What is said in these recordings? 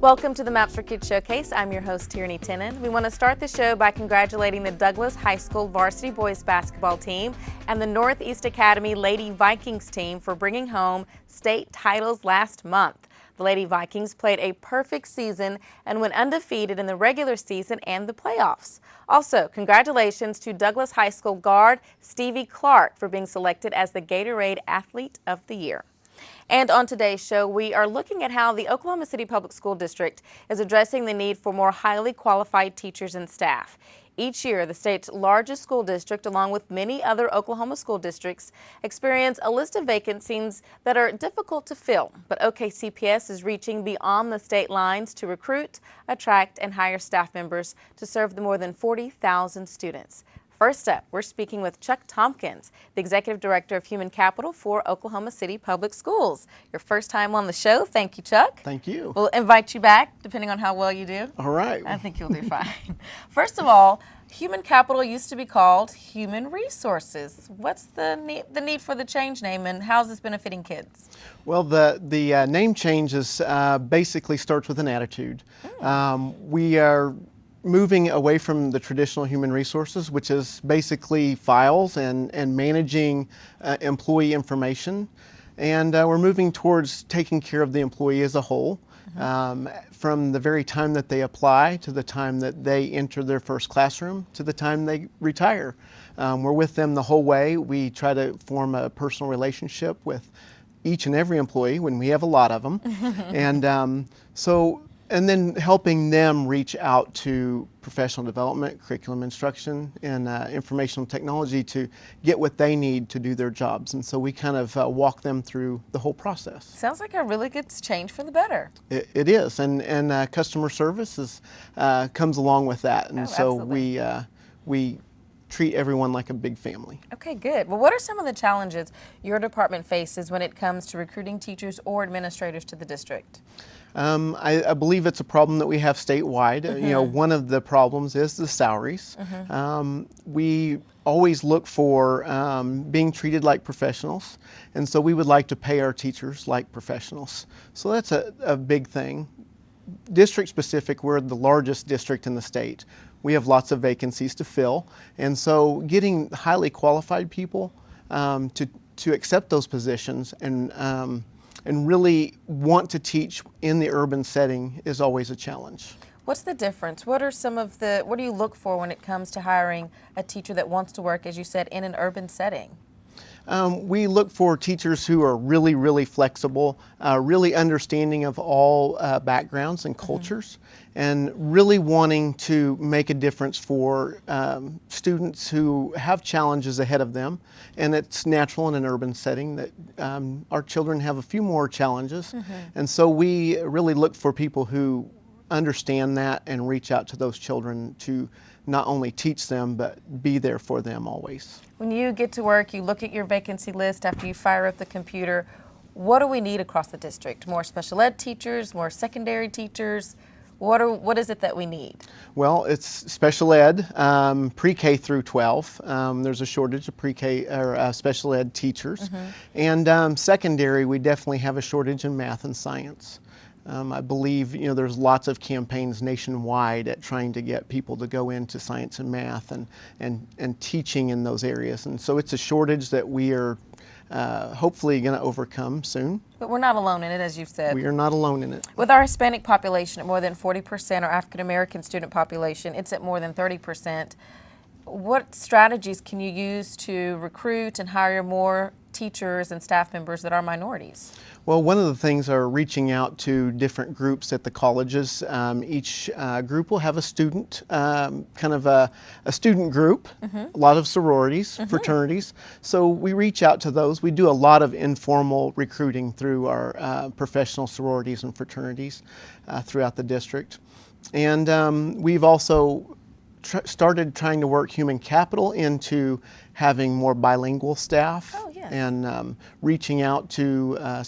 Welcome to the Maps for Kids Showcase. I'm your host, Tierney Tennant. We want to start the show by congratulating the Douglas High School varsity boys basketball team and the Northeast Academy Lady Vikings team for bringing home state titles last month. The Lady Vikings played a perfect season and went undefeated in the regular season and the playoffs. Also, congratulations to Douglas High School guard Stevie Clark for being selected as the Gatorade Athlete of the Year. And on today's show, we are looking at how the Oklahoma City Public School District is addressing the need for more highly qualified teachers and staff. Each year, the state's largest school district, along with many other Oklahoma school districts, experience a list of vacancies that are difficult to fill. But OKCPS is reaching beyond the state lines to recruit, attract, and hire staff members to serve the more than 40,000 students. First up, we're speaking with Chuck Tompkins, the Executive Director of Human Capital for Oklahoma City Public Schools. Your first time on the show. Thank you, Chuck. Thank you. We'll invite you back, depending on how well you do. All right. I think you'll do fine. First of all, Human Capital used to be called Human Resources. What's the need for the change name, and how's this benefiting kids? Well, the name change is basically starts with an attitude. We are moving away from the traditional human resources, which is basically files and managing employee information. And we're moving towards taking care of the employee as a whole, from the very time that they apply to the time that they enter their first classroom to the time they retire. We're with them the whole way. We try to form a personal relationship with each and every employee when we have a lot of them. And then helping them reach out to professional development, curriculum instruction, and informational technology to get what they need to do their jobs. And so we kind of walk them through the whole process. Sounds like a really good change for the better. It is, and customer service comes along with that. And so we treat everyone like a big family. Okay, good. Well, what are some of the challenges your department faces when it comes to recruiting teachers or administrators to the district? I believe it's a problem that we have statewide. You know, one of the problems is the salaries. We always look for being treated like professionals, and so we would like to pay our teachers like professionals. So that's a big thing. District specific, we're the largest district in the state. We have lots of vacancies to fill, and so getting highly qualified people to accept those positions and really want to teach in the urban setting is always a challenge. What's the difference? What do you look for when it comes to hiring a teacher that wants to work, as you said, in an urban setting? We look for teachers who are really, really flexible, really understanding of all backgrounds and cultures, and really wanting to make a difference for students who have challenges ahead of them. And it's natural in an urban setting that our children have a few more challenges. And so we really look for people who understand that and reach out to those children to not only teach them, but be there for them always. When you get to work, you look at your vacancy list after you fire up the computer. What do we need across the district? More special ed teachers, more secondary teachers? What is it that we need? Well, it's special ed, pre-K through 12. There's a shortage of pre-K or special ed teachers. And secondary, we definitely have a shortage in math and science. I believe there's lots of campaigns nationwide at trying to get people to go into science and math and teaching in those areas. And so it's a shortage that we are hopefully going to overcome soon. But we're not alone in it, as you've said. We are not alone in it. With our Hispanic population at more than 40%, our African American student population, it's at more than 30%. What strategies can you use to recruit and hire more teachers and staff members that are minorities? Well, one of the things are reaching out to different groups at the colleges. Each group will have a student, kind of a student group, a lot of sororities, fraternities. So we reach out to those. We do a lot of informal recruiting through our professional sororities and fraternities throughout the district. And we've also started trying to work human capital into having more bilingual staff and reaching out to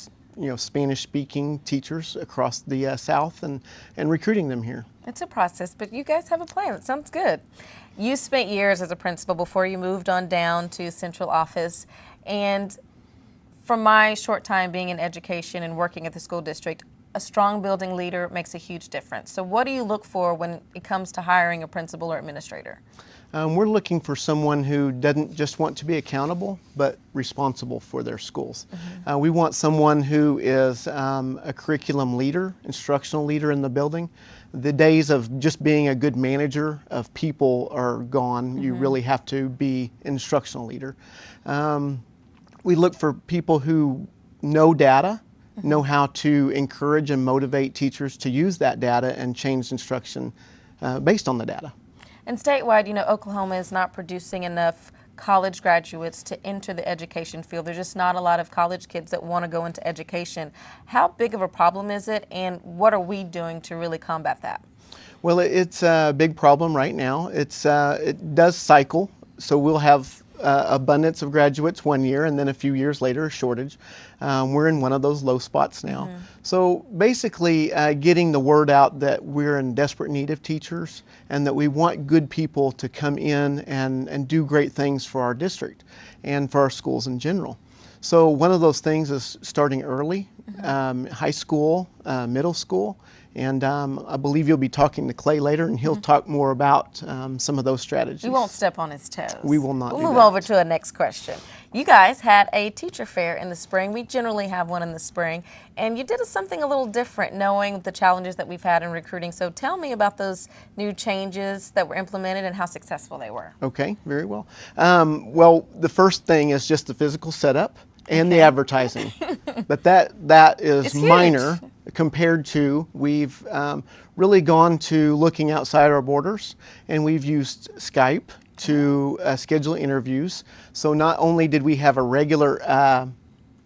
Spanish-speaking teachers across the South and recruiting them here. It's a process, but you guys have a plan. It sounds good. You spent years as a principal before you moved on down to central office, and from my short time being in education and working at the school district, a strong building leader makes a huge difference. So what do you look for when it comes to hiring a principal or administrator? We're looking for someone who doesn't just want to be accountable, but responsible for their schools. We want someone who is a curriculum leader, instructional leader in the building. The days of just being a good manager of people are gone. You really have to be an instructional leader. We look for people who know data, know how to encourage and motivate teachers to use that data and change instruction based on the data. And statewide, Oklahoma is not producing enough college graduates to enter the education field. There's just not a lot of college kids that want to go into education. How big of a problem is it, and what are we doing to really combat that? Well, it's a big problem right now. It does cycle, so we'll have abundance of graduates one year, and then a few years later a shortage. We're in one of those low spots now. So basically getting the word out that we're in desperate need of teachers and that we want good people to come in and do great things for our district and for our schools in general. So one of those things is starting early, high school, middle school. And I believe you'll be talking to Clay later, and he'll talk more about some of those strategies. We won't step on his toes. We will not. We'll move over to the next question. You guys had a teacher fair in the spring. We generally have one in the spring. And you did something a little different, knowing the challenges that we've had in recruiting. So tell me about those new changes that were implemented and how successful they were. Okay, very well. Well, the first thing is just the physical setup and the advertising. But that is minor compared to, we've really gone to looking outside our borders, and we've used Skype to schedule interviews. So not only did we have a regular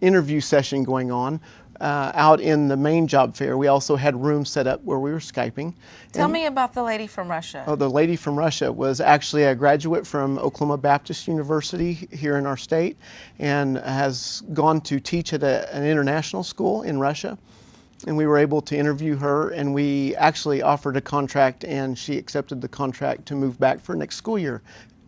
interview session going on out in the main job fair, we also had rooms set up where we were Skyping. Tell me about the lady from Russia. Oh, the lady from Russia was actually a graduate from Oklahoma Baptist University here in our state, and has gone to teach at an international school in Russia. And we were able to interview her, and we actually offered a contract, and she accepted the contract to move back for next school year,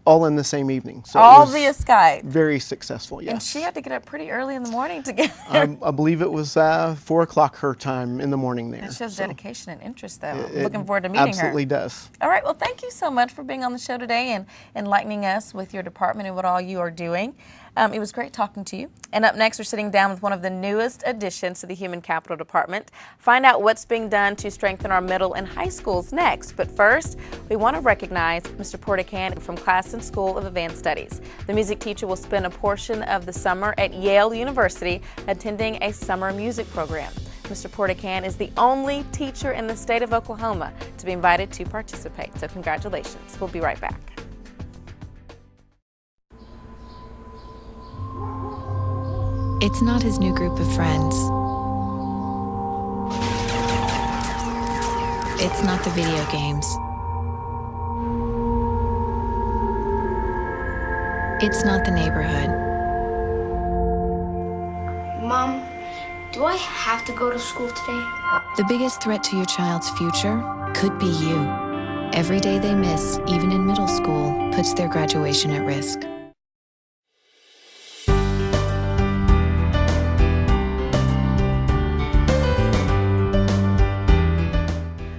all in the same evening. So all via Skype. Very successful, yes. And she had to get up pretty early in the morning to get there. I believe it was 4 o'clock her time in the morning there. That shows dedication and interest, though. I'm looking forward to meeting her. Absolutely does. All right, well, thank you so much for being on the show today and enlightening us with your department and what all you are doing. It was great talking to you. And up next, we're sitting down with one of the newest additions to the Human Capital Department. Find out what's being done to strengthen our middle and high schools next. But first, we want to recognize Mr. Portacan from Classen School of Advanced Studies. The music teacher will spend a portion of the summer at Yale University attending a summer music program. Mr. Portacan is the only teacher in the state of Oklahoma to be invited to participate. So congratulations. We'll be right back. It's not his new group of friends. It's not the video games. It's not the neighborhood. Mom, do I have to go to school today? The biggest threat to your child's future could be you. Every day they miss, even in middle school, puts their graduation at risk.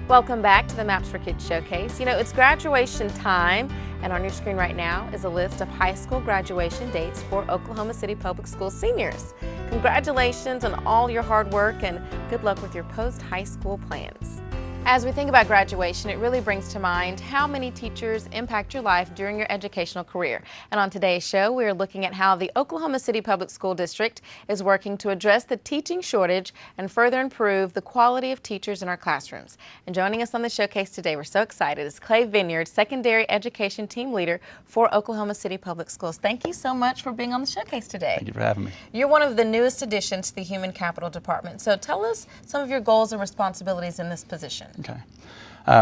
Welcome back to the Maps for Kids Showcase. It's graduation time, and on your screen right now is a list of high school graduation dates for Oklahoma City Public School seniors. Congratulations on all your hard work, and good luck with your post-high school plans. As we think about graduation, it really brings to mind how many teachers impact your life during your educational career. And on today's show, we are looking at how the Oklahoma City Public School District is working to address the teaching shortage and further improve the quality of teachers in our classrooms. And joining us on the showcase today, we're so excited, is Clay Vineyard, Secondary Education Team Leader for Oklahoma City Public Schools. Thank you so much for being on the showcase today. Thank you for having me. You're one of the newest additions to the Human Capital Department. So tell us some of your goals and responsibilities in this position. Okay.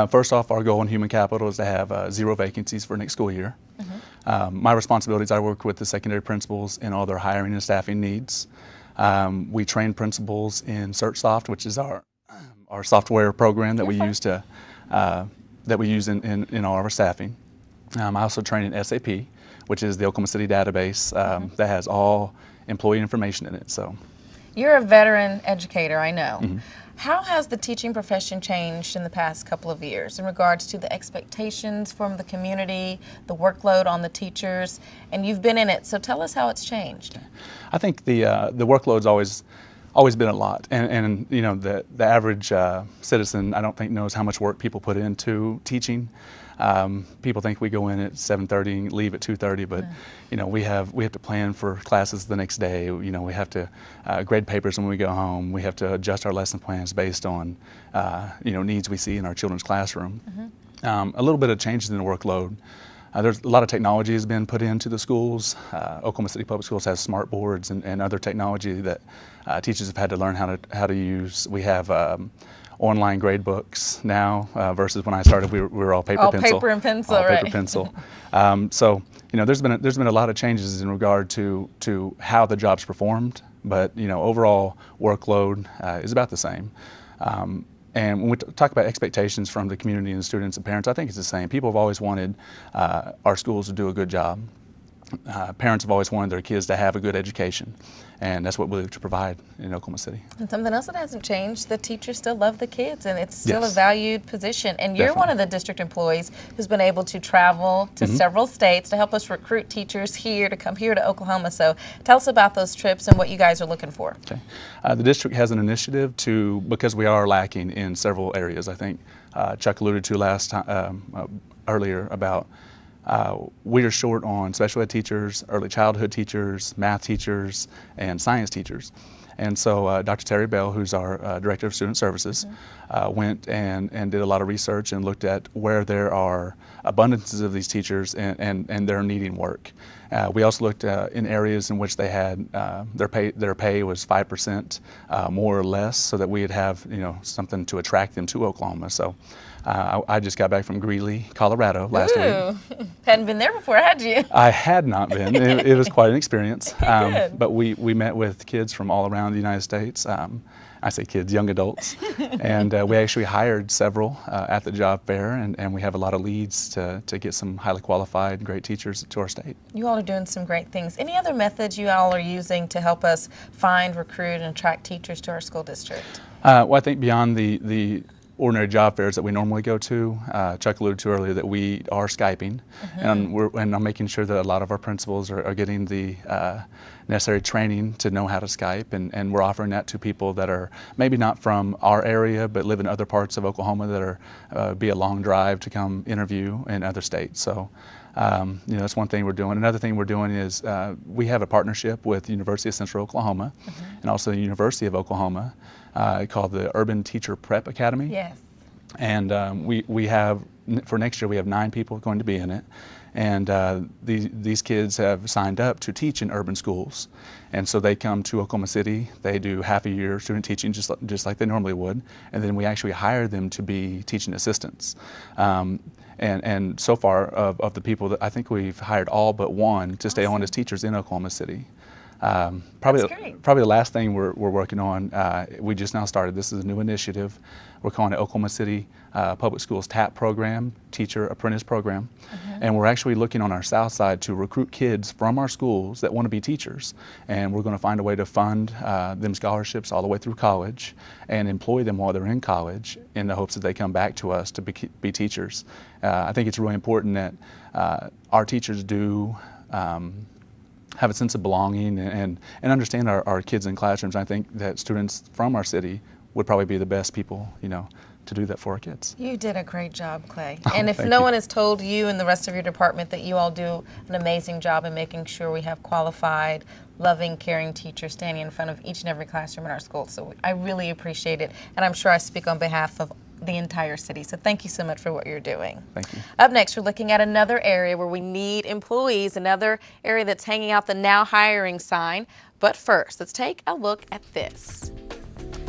First off, our goal in Human Capital is to have 0 vacancies for next school year. My responsibilities, I work with the secondary principals in all their hiring and staffing needs. We train principals in SearchSoft, which is our software program that we use to in all of our staffing. I also train in SAP, which is the Oklahoma City database that has all employee information in it. So, you're a veteran educator, I know. How has the teaching profession changed in the past couple of years in regards to the expectations from the community, the workload on the teachers, and you've been in it, so tell us how it's changed. I think the workload's always been a lot, and you know, the average citizen, I don't think, knows how much work people put into teaching. People think we go in at 7:30 and leave at 2:30, but you know, we have to plan for classes the next day. You know, we have to grade papers when we go home. We have to adjust our lesson plans based on you know, needs we see in our children's classroom. A little bit of changes in the workload. There's a lot of technology has been put into the schools. Oklahoma City Public Schools has smart boards and other technology that teachers have had to learn how to use. We have online grade books now versus when I started, we were all paper pencil. All paper and pencil, all right. Paper pencil. So you know, there's been a lot of changes in regard to how the job's performed, but you know, overall workload is about the same. And when we talk about expectations from the community and students and parents, I think it's the same. People have always wanted our schools to do a good job. Parents have always wanted their kids to have a good education, and that's what we live to provide in Oklahoma City. And something else that hasn't changed, the teachers still love the kids, and it's still Yes. a valued position. And you're one Definitely. of the district employees who's been able to travel to several states to help us recruit teachers here to come here to Oklahoma. So tell us about those trips and what you guys are looking for. Okay. The district has an initiative because we are lacking in several areas. I think Chuck alluded to last time, earlier about we are short on special ed teachers, early childhood teachers, math teachers, and science teachers. And so Dr. Terry Bell, who's our Director of Student Services, went and did a lot of research and looked at where there are abundances of these teachers and they're needing work. We also looked in areas in which they had their pay was 5% more or less, so that we'd have, you know, something to attract them to Oklahoma. So I just got back from Greeley, Colorado last week. Hadn't been there before, had you? I had not been. It was quite an experience. Good. But we met with kids from all around the United States. I say kids, young adults. And we actually hired several at the job fair, and we have a lot of leads to get some highly qualified, great teachers to our state. You all are doing some great things. Any other methods you all are using to help us find, recruit, and attract teachers to our school district? Well, I think beyond the ordinary job fairs that we normally go to, Chuck alluded to earlier that we are Skyping, and I'm making sure that a lot of our principals are getting the necessary training to know how to Skype, and we're offering that to people that are maybe not from our area but live in other parts of Oklahoma that are be a long drive to come interview in other states. So you know, that's one thing we're doing. Another thing we're doing is we have a partnership with the University of Central Oklahoma and also the University of Oklahoma called the Urban Teacher Prep Academy. Yes. And we have, for next year, we have 9 people going to be in it. And these kids have signed up to teach in urban schools. And so they come to Oklahoma City, they do half a year student teaching just like they normally would, and then we actually hire them to be teaching assistants. And so far, of the people that I think we've hired all but one to stay on as teachers in Oklahoma City. Probably the last thing we're working on, we just now started, this is a new initiative. We're calling it Oklahoma City Public Schools TAP program, Teacher Apprentice Program. And we're actually looking on our south side to recruit kids from our schools that want to be teachers. And we're going to find a way to fund them scholarships all the way through college and employ them while they're in college in the hopes that they come back to us to be teachers. I think it's really important that our teachers do have a sense of belonging and understand our kids in classrooms. I think that students from our city would probably be the best people, you know, to do that for our kids. You did a great job, Clay. And if no one has told you and the rest of your department that you all do an amazing job in making sure we have qualified, loving, caring teachers standing in front of each and every classroom in our school. So I really appreciate it. And I'm sure I speak on behalf of the entire city. So thank you so much for what you're doing. Thank you. Up next, we're looking at another area where we need employees, another area that's hanging out the now hiring sign. But first, let's take a look at this.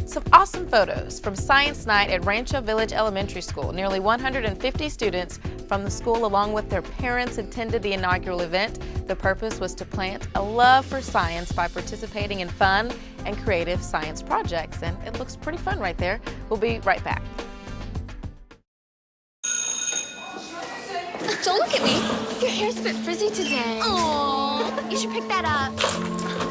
Some awesome photos from Science Night at Rancho Village Elementary School. Nearly 150 students from the school along with their parents attended the inaugural event. The purpose was to plant a love for science by participating in fun and creative science projects. And it looks pretty fun right there. We'll be right back. Don't look at me. Your hair's a bit frizzy today. Aww. You should pick that up.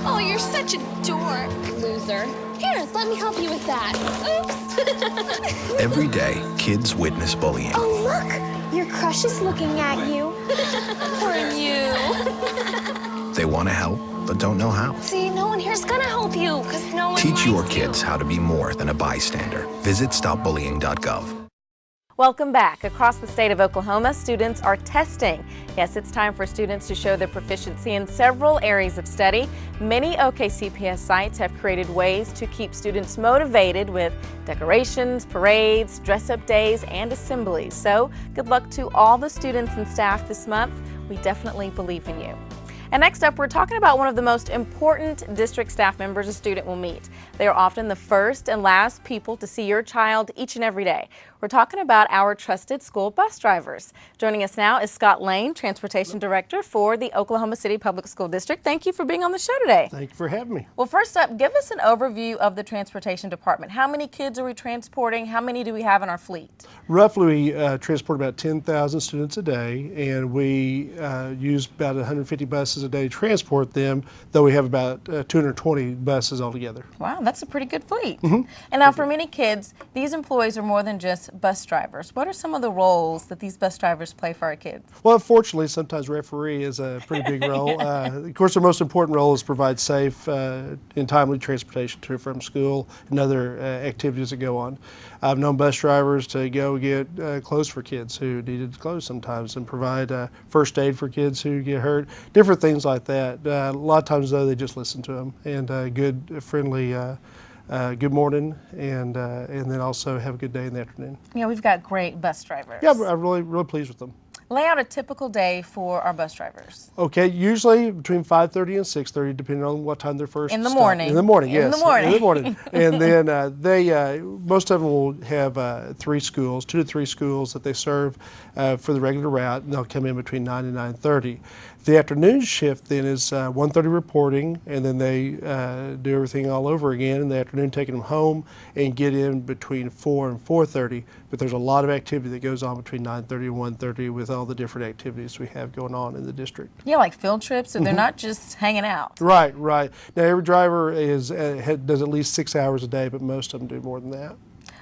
Oh, you're such a dork, loser. Here, let me help you with that. Oops. Every day, kids witness bullying. Oh, look, your crush is looking at you. Or you. They want to help, but don't know how. See, no one here's gonna help you, because no one Teach your likes kids you. how to be more than a bystander. Visit stopbullying.gov. Welcome back. Across the state of Oklahoma, students are testing. Yes, it's time for students to show their proficiency in several areas of study. Many OKCPS sites have created ways to keep students motivated with decorations, parades, dress-up days, and assemblies. So, good luck to all the students and staff this month. We definitely believe in you. And next up, we're talking about one of the most important district staff members a student will meet. They are often the first and last people to see your child each and every day. We're talking about our trusted school bus drivers. Joining us now is Scott Lane, Transportation Director for the Oklahoma City Public School District. Thank you for being on the show today. Thank you for having me. Well, first up, give us an overview of the transportation department. How many kids are we transporting? How many do we have in our fleet? Roughly, we transport about 10,000 students a day, and we use about 150 buses a day to transport them, though we have about 220 buses altogether. Wow, that's a pretty good fleet. And now for many kids, these employees are more than just bus drivers. What are some of the roles that these bus drivers play for our kids? Well, unfortunately, sometimes referee is a pretty big role. Of course, their most important role is provide safe and timely transportation to and from school and other activities that go on. I've known bus drivers to go get clothes for kids who needed clothes sometimes and provide first aid for kids who get hurt, different things like that. A lot of times, though, they just listen to them and good, friendly good morning, and then also have a good day in the afternoon. Yeah, we've got great bus drivers. Yeah, I'm really pleased with them. Lay out a typical day for our bus drivers. Okay, usually between 5:30 and 6:30, depending on what time they're first. In the morning. In the morning, yes. In the morning. In the morning. And then they, most of them will have 3 schools, 2 to 3 schools that they serve for the regular route, and they'll come in between 9 and 9:30. The afternoon shift then is 1:30 reporting, and then they do everything all over again in the afternoon, taking them home and get in between 4 and 4:30. But there's a lot of activity that goes on between 9:30 and 1:30 with all the different activities we have going on in the district. Yeah, like field trips, so they're not just hanging out. Right. Now every driver does at least 6 hours a day, but most of them do more than that.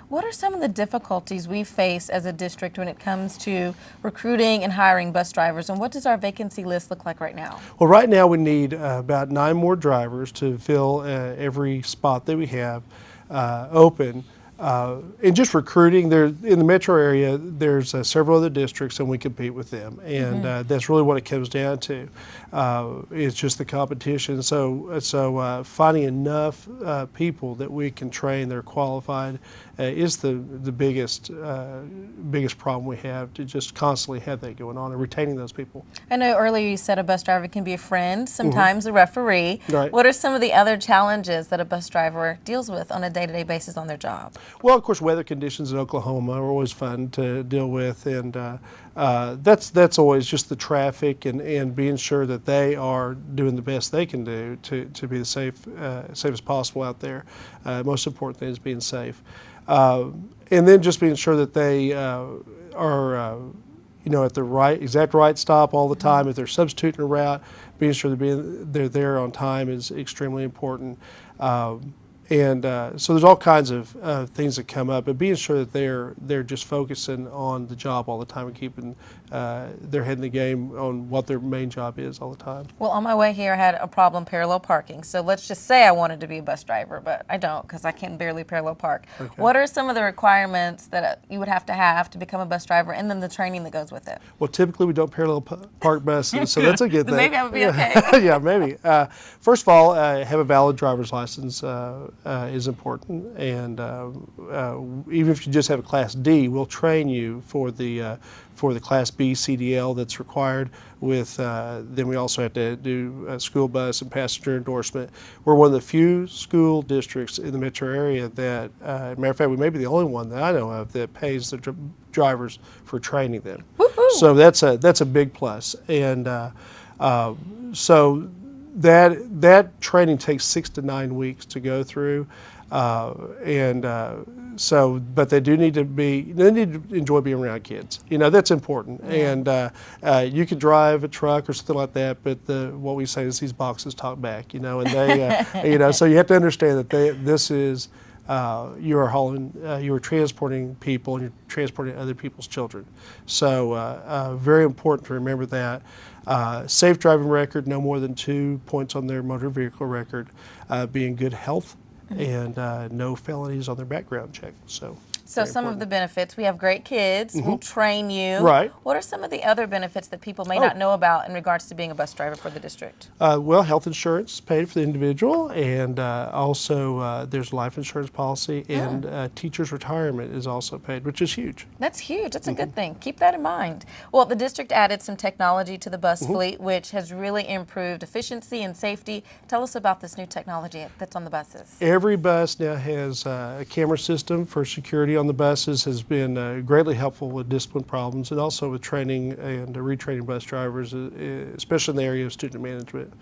What are some of the difficulties we face as a district when it comes to recruiting and hiring bus drivers, and what does our vacancy list look like right now? Well, right now we need about 9 more drivers to fill every spot that we have open. And just recruiting, there in the metro area, there's several other districts and we compete with them. And that's really what it comes down to. It's just the competition. So finding enough people that we can train that are qualified is the biggest problem we have, to just constantly have that going on and retaining those people. I know earlier you said a bus driver can be a friend, sometimes a referee. Right. What are some of the other challenges that a bus driver deals with on a day-to-day basis on their job? Well, of course, weather conditions in Oklahoma are always fun to deal with, and that's always just the traffic and being sure that they are doing the best they can do to be the safe as possible out there. Most important thing is being safe, and then just being sure that they are at the exact right stop all the time. If they're substituting a route, being sure they're there on time is extremely important. And so there's all kinds of things that come up, but being sure that they're just focusing on the job all the time and keeping their head in the game on what their main job is all the time. Well, on my way here, I had a problem parallel parking. So let's just say I wanted to be a bus driver, but I don't because I can barely parallel park. Okay. What are some of the requirements that you would have to become a bus driver, and then the training that goes with it? Well, typically we don't parallel park buses, so that's a good thing. Maybe I would be okay. Yeah, maybe. First of all, have a valid driver's license is important, and even if you just have a Class D, we'll train you for the Class B CDL that's required. Then we also have to do a school bus and passenger endorsement. We're one of the few school districts in the metro area that, as a matter of fact, we may be the only one that I know of that pays the drivers for training them. Woo-hoo. So that's a big plus, and so that training takes 6 to 9 weeks to go through. But they need to enjoy being around kids. That's important. Yeah. And you could drive a truck or something like that, but what we say is these boxes talk back. And they, so you have to understand that this is. You are transporting people, and you're transporting other people's children. So very important to remember that. Safe driving record, no more than 2 points on their motor vehicle record, be in good health, and no felonies on their background check. So some of the benefits, we have great kids, we'll train you. Right. What are some of the other benefits that people may not know about in regards to being a bus driver for the district? Well, health insurance is paid for the individual, and also there's a life insurance policy, and teachers' retirement is also paid, which is huge. That's huge. That's a good thing. Keep that in mind. Well, the district added some technology to the bus fleet, which has really improved efficiency and safety. Tell us about this new technology that's on the buses. Every bus now has a camera system for security on the buses, has been greatly helpful with discipline problems, and also with training and retraining bus drivers, especially in the area of student management.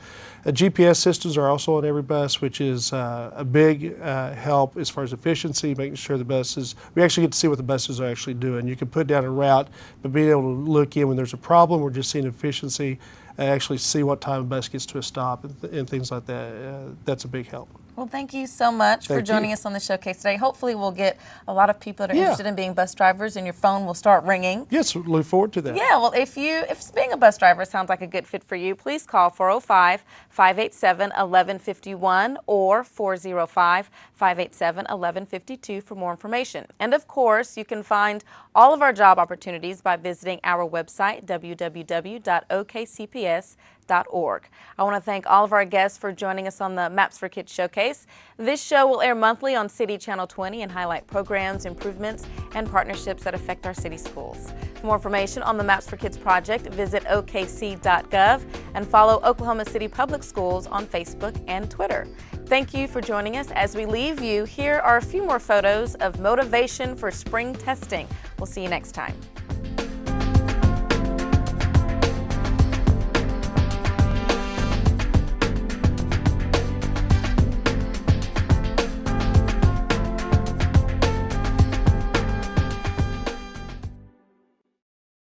GPS systems are also on every bus, which is a big help as far as efficiency, making sure the buses, we actually get to see what the buses are actually doing. You can put down a route, but being able to look in when there's a problem, we're just seeing efficiency, actually see what time a bus gets to a stop and things like that. That's a big help. Well, thank you so much for joining us on the showcase today. Hopefully we'll get a lot of people that are interested in being bus drivers, and your phone will start ringing. Yes, look forward to that. Yeah, well, if being a bus driver sounds like a good fit for you, please call 405-587-1151 or 405-587-1152 for more information. And of course, you can find all of our job opportunities by visiting our website, www.okcps.org. I want to thank all of our guests for joining us on the Maps for Kids showcase. This show will air monthly on City Channel 20 and highlight programs, improvements, and partnerships that affect our city schools. For more information on the Maps for Kids project, visit okc.gov and follow Oklahoma City Public Schools on Facebook and Twitter. Thank you for joining us. As we leave you, here are a few more photos of motivation for spring testing. We'll see you next time.